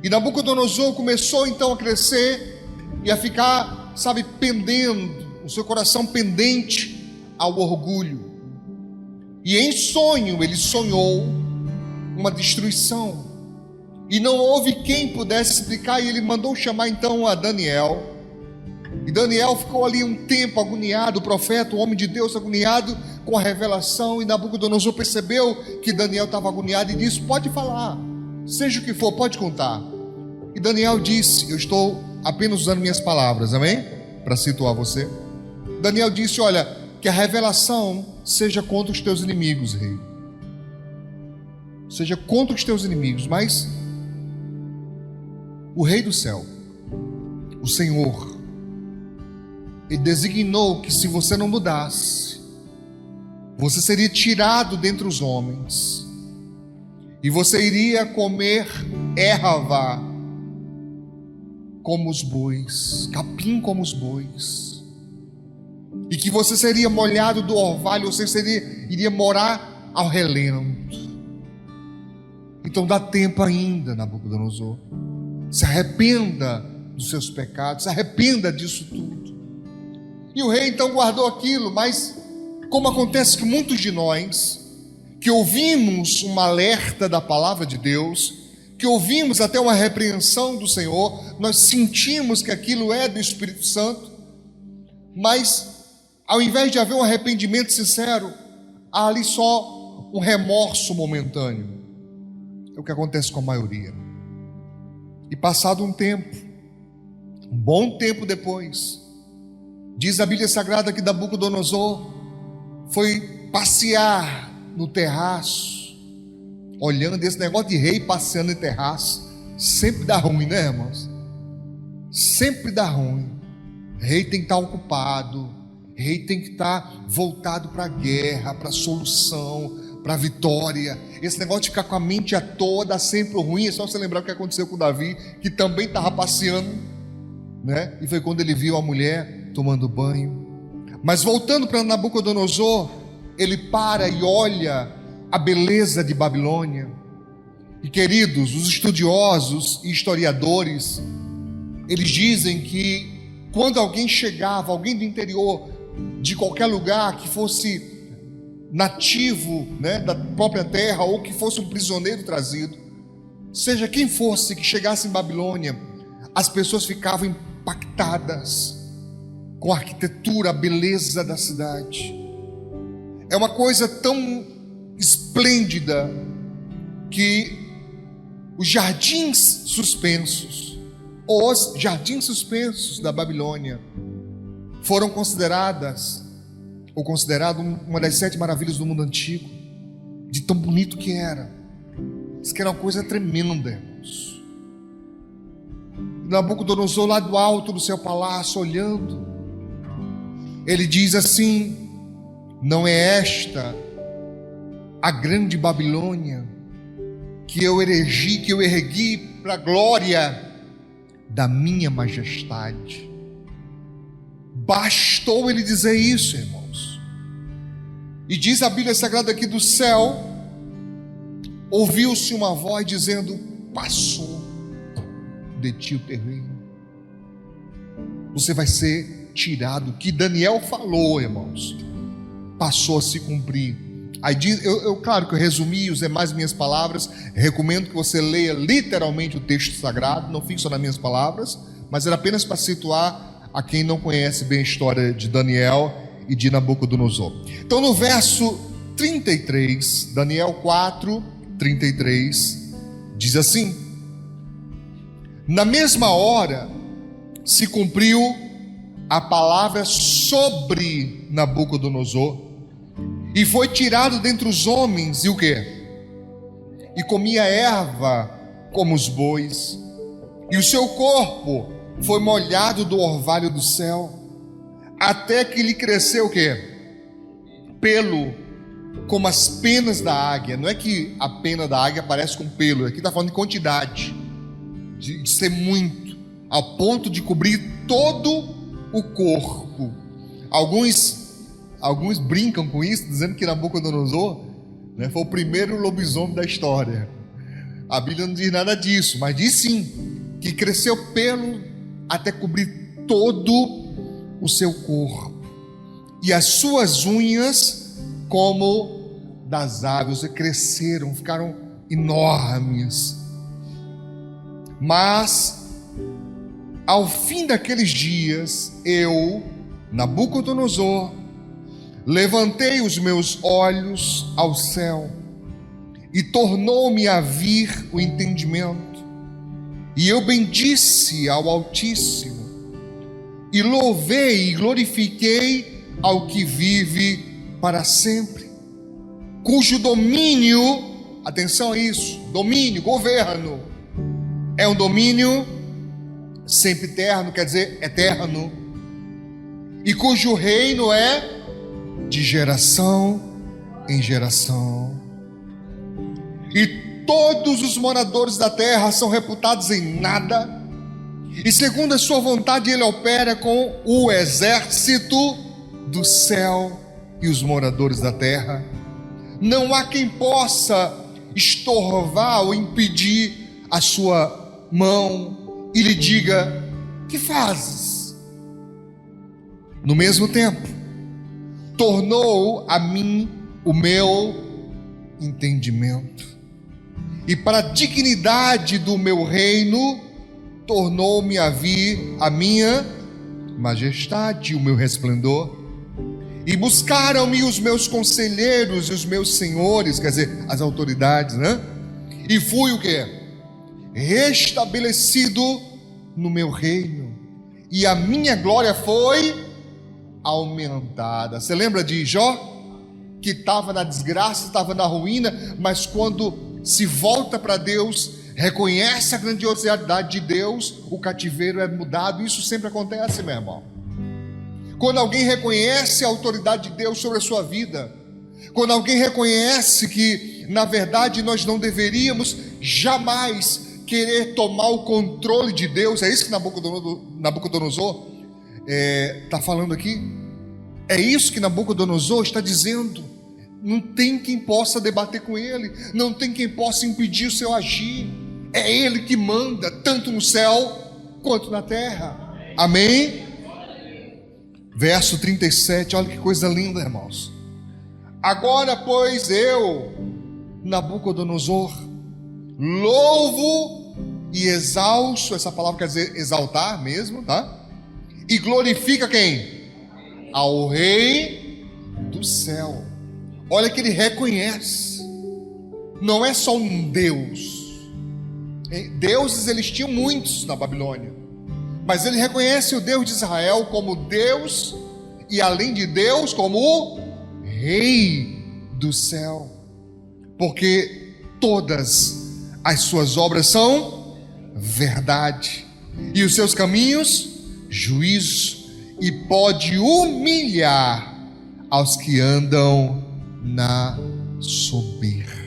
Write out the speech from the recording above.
E Nabucodonosor começou então a crescer e a ficar, pendendo, o seu coração pendente ao orgulho. E em sonho ele sonhou uma destruição. E não houve quem pudesse explicar, e ele mandou chamar então a Daniel. E Daniel ficou ali um tempo agoniado, o profeta, o homem de Deus, agoniado com a revelação. E Nabucodonosor percebeu que Daniel estava agoniado e disse: pode falar, seja o que for, pode contar. E Daniel disse, eu estou apenas usando minhas palavras, amém? Para situar você. Daniel disse: olha, que a revelação seja contra os teus inimigos, rei. Seja contra os teus inimigos, mas o rei do céu, o Senhor, ele designou que se você não mudasse, você seria tirado dentre os homens, e você iria comer erva como os bois, capim como os bois, e que você seria molhado do orvalho, você iria morar ao relento. Então dá tempo ainda, Nabucodonosor. Se arrependa dos seus pecados, se arrependa disso tudo. E o rei então guardou aquilo, mas como acontece que muitos de nós, que ouvimos um alerta da palavra de Deus, que ouvimos até uma repreensão do Senhor, nós sentimos que aquilo é do Espírito Santo, mas ao invés de haver um arrependimento sincero, há ali só um remorso momentâneo. É o que acontece com a maioria. E passado um tempo, um bom tempo depois, diz a Bíblia Sagrada que Nabucodonosor foi passear no terraço, olhando. Esse negócio de rei passeando em terraço sempre dá ruim, né, irmãos? Sempre dá ruim. Rei tem que estar ocupado, rei tem que estar voltado para a guerra, para a solução, para a vitória. Esse negócio de ficar com a mente à toa dá sempre ruim. É só você lembrar o que aconteceu com Davi, que também estava passeando, né? E foi quando ele viu a mulher tomando banho. Mas voltando para Nabucodonosor, ele para e olha a beleza de Babilônia. E queridos, os estudiosos e historiadores, eles dizem que quando alguém chegava, alguém do interior de qualquer lugar que fosse nativo, né, da própria terra, ou que fosse um prisioneiro trazido, seja quem fosse que chegasse em Babilônia, as pessoas ficavam impactadas com a arquitetura, a beleza da cidade. É uma coisa tão esplêndida que os jardins suspensos da Babilônia foram considerados uma das 7 maravilhas do mundo antigo, de tão bonito que era. Diz que era uma coisa tremenda, irmãos. Nabucodonosor, lá do alto do seu palácio, olhando, ele diz assim: não é esta a grande Babilônia que eu ergui para a glória da minha majestade? Bastou ele dizer isso, irmãos. E diz a Bíblia Sagrada aqui: do céu ouviu-se uma voz dizendo: passou de ti o terreno, você vai ser tirado. O que Daniel falou, irmãos, passou a se cumprir. Aí diz, claro que eu resumi, usei mais minhas palavras. Recomendo que você leia literalmente o texto sagrado, não fique só nas minhas palavras, mas era apenas para situar a quem não conhece bem a história de Daniel e de Nabucodonosor. Então no verso 33, Daniel 4, 33, diz assim: na mesma hora se cumpriu a palavra sobre Nabucodonosor, e foi tirado dentre os homens, e o quê? E comia erva como os bois, e o seu corpo foi molhado do orvalho do céu, até que lhe cresceu o quê? Pelo, como as penas da águia. Não é que a pena da águia parece com pelo, aqui está falando de quantidade, de ser muito, ao ponto de cobrir todo o corpo. Alguns brincam com isso, dizendo que Nabucodonosor, né, foi o primeiro lobisomem da história. A Bíblia não diz nada disso, mas diz sim, que cresceu pelo até cobrir todo o seu corpo, e as suas unhas como das aves, cresceram, ficaram enormes. Mas ao fim daqueles dias, eu, Nabucodonosor, levantei os meus olhos ao céu, e tornou-me a vir o entendimento, e eu bendisse ao Altíssimo, e louvei e glorifiquei ao que vive para sempre, cujo domínio, atenção a isso, domínio, governo, é um domínio sempre eterno, quer dizer, eterno, e cujo reino é de geração em geração. E todos os moradores da terra são reputados em nada, e segundo a sua vontade ele opera com o exército do céu e os moradores da terra. Não há quem possa estorvar ou impedir a sua mão e lhe diga: que fazes? No mesmo tempo, tornou a mim o meu entendimento, e para a dignidade do meu reino tornou-me a vir a minha majestade, o meu resplendor. E buscaram-me os meus conselheiros e os meus senhores, quer dizer, as autoridades, né? E fui o quê? Restabelecido no meu reino, e a minha glória foi aumentada. Você lembra de Jó? Que estava na desgraça, estava na ruína, mas quando se volta para Deus, reconhece a grandiosidade de Deus, o cativeiro é mudado. Isso sempre acontece, meu irmão. Quando alguém reconhece a autoridade de Deus sobre a sua vida, quando alguém reconhece que, na verdade, nós não deveríamos jamais querer tomar o controle de Deus, é isso que Nabucodonosor está falando aqui. É isso que Nabucodonosor está dizendo. Não tem quem possa debater com ele, não tem quem possa impedir o seu agir. É ele que manda, tanto no céu quanto na terra. Amém? Verso 37, olha que coisa linda, irmãos. Agora, pois, eu, Nabucodonosor, louvo e exalço, essa palavra quer dizer exaltar mesmo, tá? E glorifica quem? Ao Rei do céu. Olha que ele reconhece, não é só um Deus. Deuses eles tinham muitos na Babilônia, mas ele reconhece o Deus de Israel como Deus, e além de Deus, como o Rei do céu, porque todas as suas obras são verdade, e os seus caminhos juízo, e pode humilhar aos que andam na soberba.